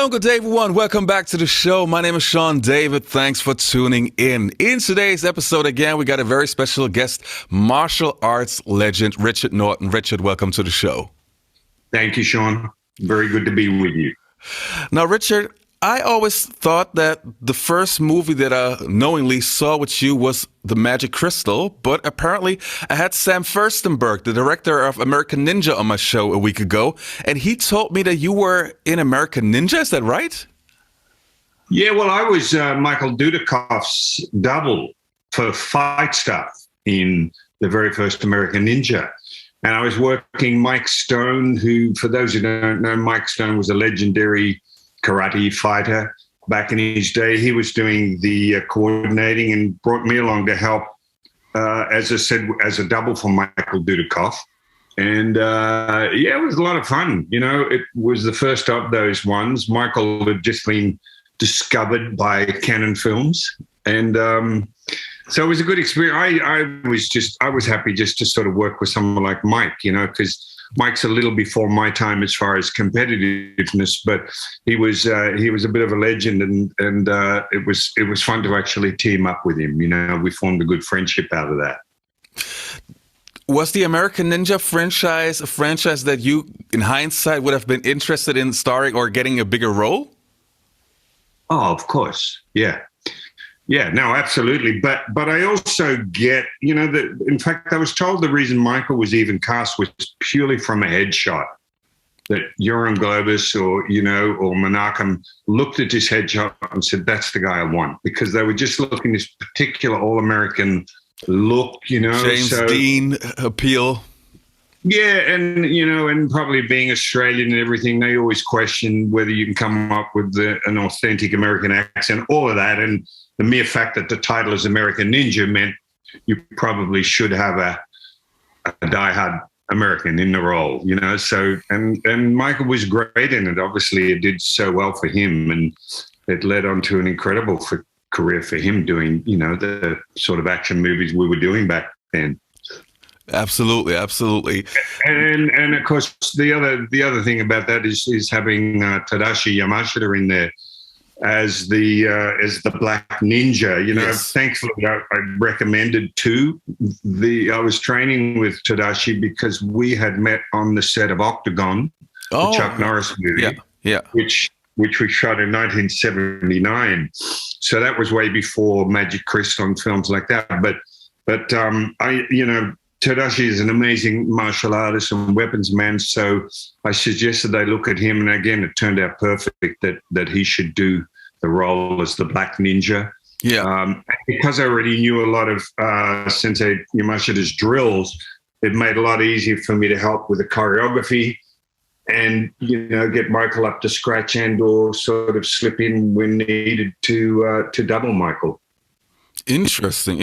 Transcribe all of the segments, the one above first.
Hello and good day, everyone. Welcome back to the show. My name is Sean David. Thanks for tuning in. In today's episode, again, we got a very special guest, martial arts legend Richard Norton. Richard, welcome to the show. Thank you, Sean. Very good to be with you. Now, Richard, I always thought that the first movie that I knowingly saw with you was The Magic Crystal, but apparently I had Sam Furstenberg, the director of American Ninja, on my show a week ago, and he told me that you were in American Ninja. Is that right? Yeah, well, I was Michael Dudikoff's double for fight stuff in the very first American Ninja. And I was working Mike Stone, who, for those who don't know, Mike Stone was a legendary karate fighter back in his day. He was doing the coordinating and brought me along to help, as I said, as a double for Michael Dudikoff. And yeah, it was a lot of fun. You know, it was the first of those ones. Michael had just been discovered by Canon Films. And so it was a good experience. I was happy just to sort of work with someone like Mike, you know, because Mike's a little before my time as far as competitiveness, but he was a bit of a legend, and it was fun to actually team up with him. You know, we formed a good friendship out of that. Was the American Ninja franchise a franchise that you, in hindsight, would have been interested in starring or getting a bigger role? Oh, of course, yeah. Yeah, no, absolutely. But I also get, you know, that in fact, I was told the reason Michael was even cast was purely from a headshot. That Joran Globus or Menachem looked at his headshot and said, that's the guy I want, because they were just looking this particular all-American look, you know. James Dean appeal. Yeah, and, you know, and probably being Australian and everything, they always question whether you can come up with an authentic American accent, all of that. And the mere fact that the title is American Ninja meant you probably should have a diehard American in the role, you know. So, and Michael was great in it. Obviously, it did so well for him, and it led on to an incredible career for him doing, you know, the sort of action movies we were doing back then. Absolutely, absolutely. And of course, the other thing about that is having Tadashi Yamashita in there as the Black Ninja. You know, yes. Thankfully, I recommended too. I was training with Tadashi because we had met on the set of Octagon, the Chuck Norris movie, which we shot in 1979. So that was way before Magic Crystal and films like that. But Tadashi is an amazing martial artist and weapons man, so I suggested they look at him, and again, it turned out perfect that he should do the role as the Black Ninja. Yeah. Because I already knew a lot of Sensei Yamashita's drills, it made it a lot easier for me to help with the choreography and, you know, get Michael up to scratch and or sort of slip in when needed to double Michael. Interesting.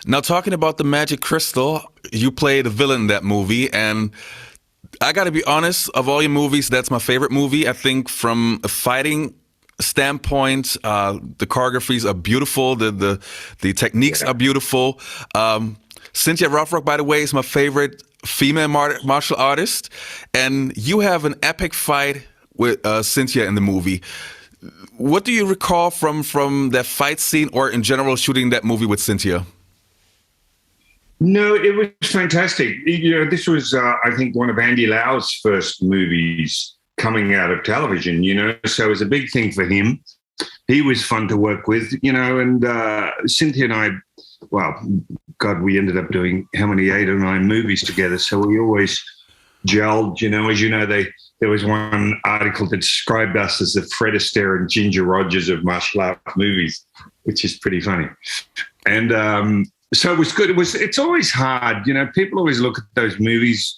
Now, talking about the Magic Crystal, you played a villain in that movie, and I got to be honest, of all your movies, that's my favorite movie. I think from a fighting standpoint, the choreographies are beautiful, the techniques are beautiful. Cynthia Rothrock, by the way, is my favorite female martial artist, and you have an epic fight with Cynthia in the movie. What do you recall from that fight scene, or in general shooting that movie with Cynthia? No, it was fantastic. You know, this was, I think, one of Andy Lau's first movies coming out of television, you know, so it was a big thing for him. He was fun to work with, you know, and Cynthia and I, well, God, we ended up doing how many, 8 or 9 movies together, so we always gelled, you know. As you know, there was one article that described us as the Fred Astaire and Ginger Rogers of martial art movies, which is pretty funny. And so it was good. It's always hard, you know. People always look at those movies,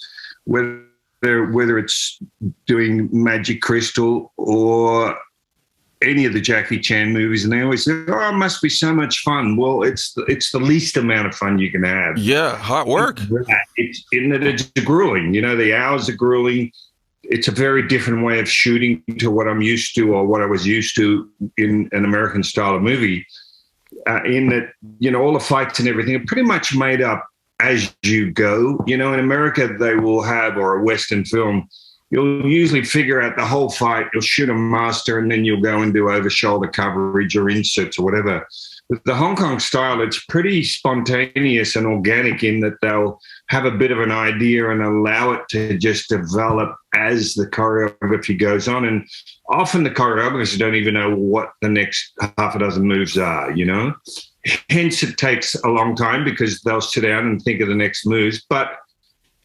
whether it's doing Magic Crystal or any of the Jackie Chan movies, and they always say, "Oh, it must be so much fun." Well, it's the least amount of fun you can have. Yeah, hard work. It's in that it's grueling. You know, the hours are grueling. It's a very different way of shooting to what I'm used to, or what I was used to in an American style of movie. In that, you know, all the fights and everything are pretty much made up as you go. You know, in America, they will have, or a Western film, you'll usually figure out the whole fight. You'll shoot a master, and then you'll go and do over-shoulder coverage or inserts or whatever. With the Hong Kong style, it's pretty spontaneous and organic in that they'll have a bit of an idea and allow it to just develop as the choreography goes on. And often the choreographers don't even know what the next half a dozen moves are, you know. Hence, it takes a long time because they'll sit down and think of the next moves. But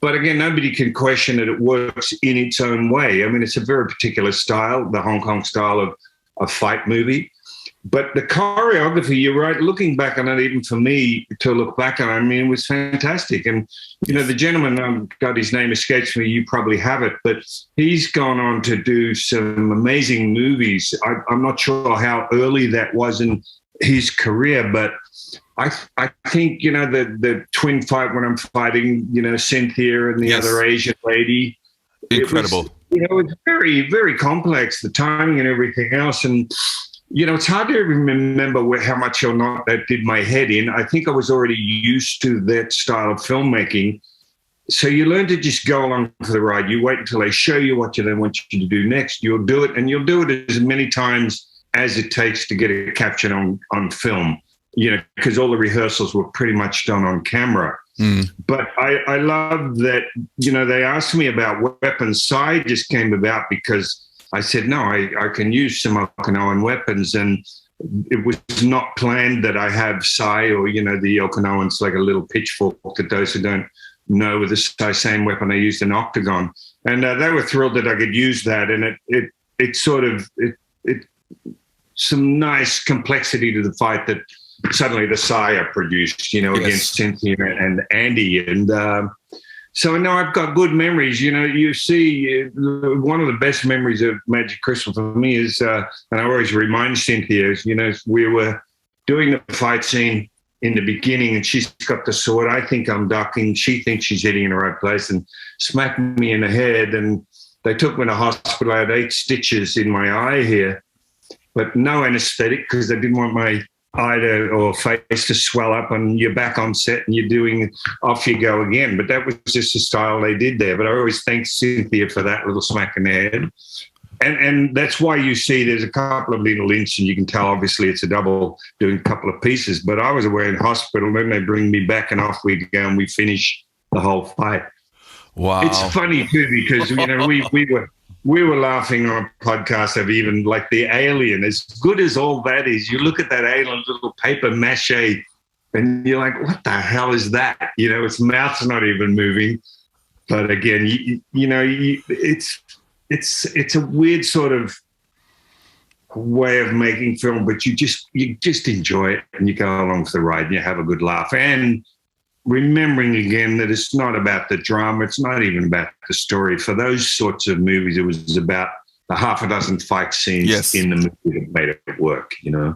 again, nobody can question that it works in its own way. I mean, it's a very particular style, the Hong Kong style of fight movie. But the choreography, you're right, looking back on it, even for me to look back on it, I mean, it was fantastic. And, you know, the gentleman, God, his name escapes me, you probably have it, but he's gone on to do some amazing movies. I'm not sure how early that was in his career, but I think, you know, the twin fight when I'm fighting, you know, Cynthia and the other Asian lady. Incredible. It's very, very complex, the timing and everything else. And, you know, it's hard to even remember how much or not that did my head in. I think I was already used to that style of filmmaking. So you learn to just go along for the ride. You wait until they show you what they want you to do next. You'll do it, and you'll do it as many times as it takes to get it captured on film, you know, because all the rehearsals were pretty much done on camera. But I love that, you know, they asked me about weapons. Sai just came about because I said, no, I can use some Okinawan weapons. And it was not planned that I have Sai or, you know, the Okinawans like a little pitchfork that those who don't know with the same weapon I used an octagon. And they were thrilled that I could use that. And it sort of some nice complexity to the fight that suddenly the Saya produced, you know, against Cynthia and Andy. And so now I've got good memories. You know, you see, one of the best memories of Magic Crystal for me is, and I always remind Cynthia, is, you know, we were doing the fight scene in the beginning and she's got the sword. I think I'm ducking. She thinks she's hitting in the right place and smacked me in the head. And they took me to hospital. I had 8 stitches in my eye here, but no anesthetic because they didn't want my eye or face to swell up, and you're back on set and you're doing, off you go again. But that was just the style they did there. But I always thank Cynthia for that little smack in the head. And that's why you see there's a couple of little ints, and you can tell obviously it's a double doing a couple of pieces. But I was away in hospital, then they bring me back and off we go and we finish the whole fight. Wow. It's funny too because, you know, we were laughing on a podcast of even like the alien, as good as all that is, you look at that alien little paper mache and you're like, what the hell is that? You know, its mouth's not even moving. But again, you know, it's a weird sort of way of making film, but you just enjoy it and you go along for the ride and you have a good laugh. And remembering again that it's not about the drama, it's not even about the story. For those sorts of movies, it was about the half a dozen fight scenes in the movie that made it work, you know?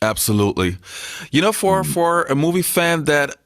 Absolutely. You know, for a movie fan that,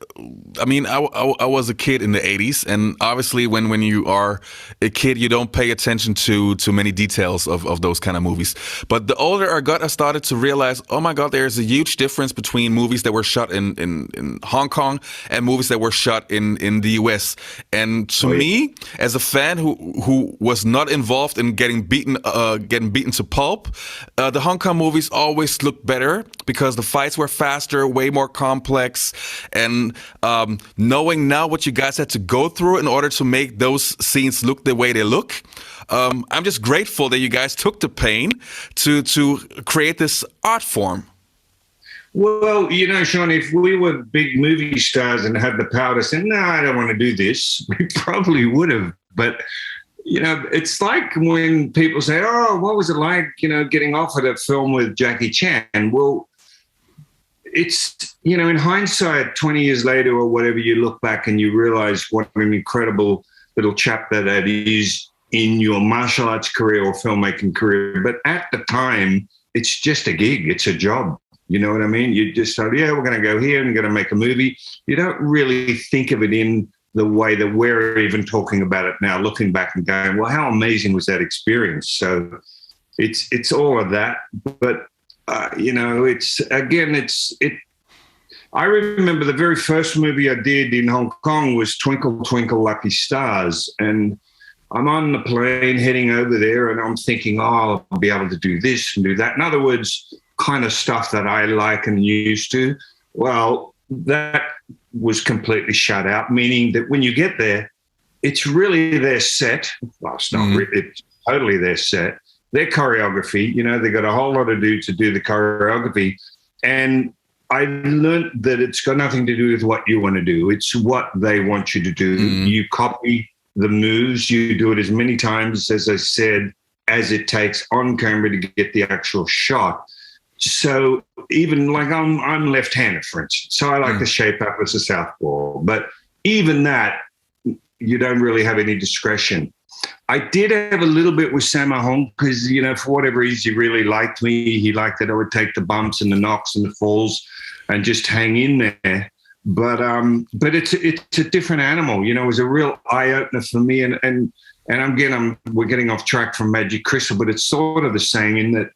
I mean, I was a kid in the 80s, and obviously when you are a kid, you don't pay attention to many details of those kind of movies. But the older I got, I started to realize, oh my God, there's a huge difference between movies that were shot in Hong Kong and movies that were shot in the US. And to me, as a fan who was not involved in getting beaten to pulp, the Hong Kong movies always looked better because the fights were faster, way more complex, and knowing now what you guys had to go through in order to make those scenes look the way they look, I'm just grateful that you guys took the pain to create this art form. Well, you know, Sean, if we were big movie stars and had the power to say, no, I don't want to do this, we probably would have. But, you know, it's like when people say, oh, what was it like, you know, getting offered a film with Jackie Chan? Well, it's, you know, in hindsight, 20 years later or whatever, you look back and you realize what an incredible little chap that is in your martial arts career or filmmaking career. But at the time, it's just a gig. It's a job. You know what I mean? You just thought, yeah, we're going to go here and we're going to make a movie. You don't really think of it in the way that we're even talking about it now, looking back and going, well, how amazing was that experience? So it's all of that. But you know, I remember the very first movie I did in Hong Kong was Twinkle, Twinkle, Lucky Stars. And I'm on the plane heading over there, and I'm thinking, oh, I'll be able to do this and do that. In other words, kind of stuff that I like and used to. Well, that was completely shut out, meaning that when you get there, it's really their set. Well, it's not really, it's totally their set. Their choreography, you know, they got a whole lot to do the choreography. And I learned that it's got nothing to do with what you want to do. It's what they want you to do. You copy the moves. You do it as many times, as I said, as it takes on camera to get the actual shot. So even like I'm left-handed, for instance, so I like to shape up as a southpaw. But even that, you don't really have any discretion. I did have a little bit with Sammo Hung because, you know, for whatever reason, he really liked me. He liked that I would take the bumps and the knocks and the falls and just hang in there. But it's a different animal. You know, it was a real eye opener for me. And we're getting off track from Magic Crystal, but it's sort of the same in that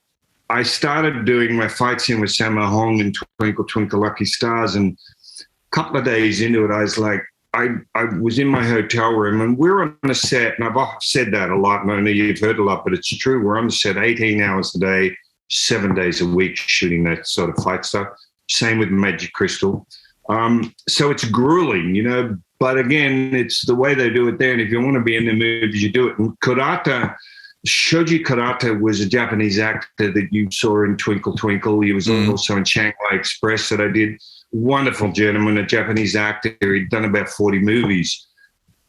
I started doing my fight scene with Sammo Hung in Twinkle Twinkle Lucky Stars, and a couple of days into it, I was like, I was in my hotel room, and we're on a set, and I've said that a lot, and I know you've heard a lot, but it's true. We're on the set 18 hours a day, 7 days a week, shooting that sort of fight stuff. Same with Magic Crystal. So it's grueling, you know, but again, it's the way they do it there. And if you want to be in the movies, you do it. And Shoji Kurata was a Japanese actor that you saw in Twinkle Twinkle. He was also in Shanghai Express that I did. Wonderful gentleman, a Japanese actor. He'd done about 40 movies.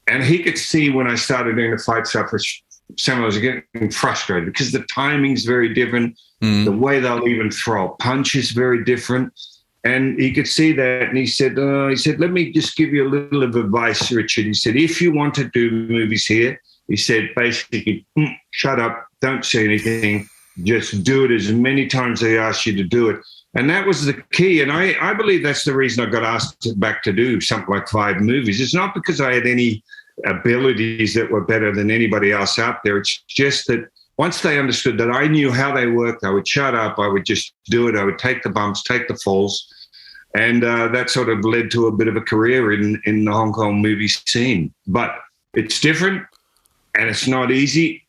And he could see when I started doing the fight stuff, I was getting frustrated because the timing's very different. The way they'll even throw a punch is very different. And he could see that. And he said, let me just give you a little of advice, Richard. He said, if you want to do movies here, he said, basically, shut up, don't say anything, just do it as many times as they ask you to do it. And that was the key. And I believe that's the reason I got asked back to do something like 5 movies. It's not because I had any abilities that were better than anybody else out there. It's just that once they understood that I knew how they worked, I would shut up, I would just do it. I would take the bumps, take the falls. And that sort of led to a bit of a career in the Hong Kong movie scene. But it's different and it's not easy.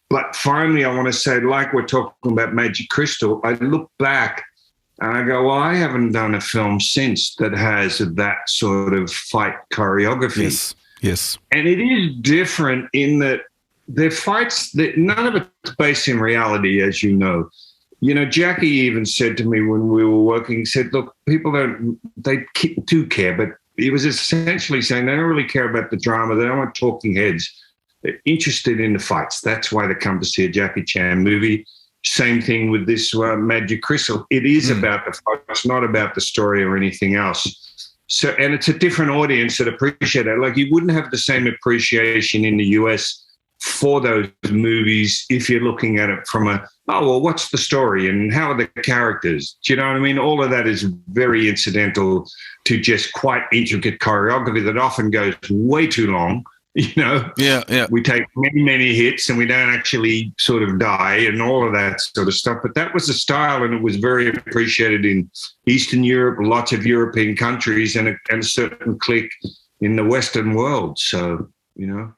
But finally, I want to say, like we're talking about Magic Crystal, I look back and I go, well, I haven't done a film since that has that sort of fight choreography. Yes. And it is different in that they're fights that none of it's based in reality, as you know. You know, Jackie even said to me when we were working, he said, look, people do care, but he was essentially saying they don't really care about the drama. They don't want talking heads. They're interested in the fights. That's why they come to see a Jackie Chan movie. Same thing with this Magic Crystal. It is about the fight. It's not about the story or anything else. So, and it's a different audience that appreciate it. Like you wouldn't have the same appreciation in the US for those movies if you're looking at it from what's the story and how are the characters? Do you know what I mean? All of that is very incidental to just quite intricate choreography that often goes way too long. You know, we take many, many hits and we don't actually sort of die and all of that sort of stuff. But that was the style, and it was very appreciated in Eastern Europe, lots of European countries, and a certain clique in the Western world. So, you know.